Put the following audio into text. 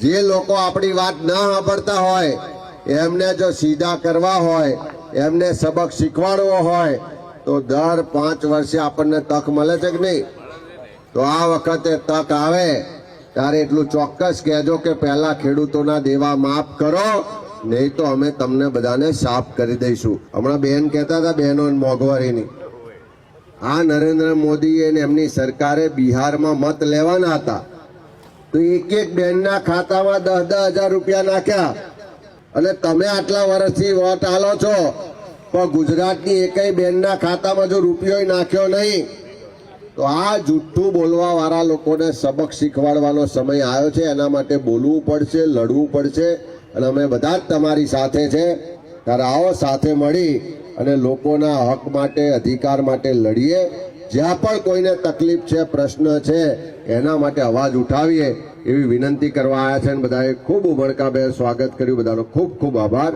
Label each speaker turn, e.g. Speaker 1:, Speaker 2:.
Speaker 1: જે લોકો આપણી વાત ના સાંભળતા હોય એમને જો સીધા કરવા હોય, એમને સબક શીખવાડવો હોય તો દર 5 વર્ષે આપણને તક મળે છે કે નહીં? તો આ વખતે તક આવે ત્યારે એટલું ચોક્કસ કહેજો કે પહેલા ખેડૂતોના દેવા માફ કરો, નહીં તો અમે તમને બધાને સાફ કરી દઈશું. હમણાં બેન કહેતા હતા બહેનો મોંઘવારીની, આ નરેન્દ્ર મોદી અને એમની સરકારે બિહારમાં મત લેવાના હતા તો એક એક બેનના ખાતામાં 10,000 રૂપિયા નાખ્યા અને તમે આટલા વર્ષથી વોટ આલો છો પણ ગુજરાતની એકેય બેનના ખાતામાં જો રૂપિયો નાખ્યો નહીં તો આ જુઠ્ઠું બોલવા વાળા લોકોને સબક શીખવાડવાનો સમય આવ્યો છે. એના માટે બોલવું પડશે, લડવું પડશે અને અમે બધા જ તમારી સાથે છે. ત્યારે આવો સાથે મળી અને લોકોના હક માટે, અધિકાર માટે લડીએ. જ્યાં પણ કોઈને તકલીફ છે, પ્રશ્ન છે, એના માટે અવાજ ઉઠાવીએ એવી વિનંતી કરવા આવ્યા છે અને બધાએ ખૂબ ઉમળકાભેર સ્વાગત કર્યું. બધાનો ખૂબ ખૂબ આભાર.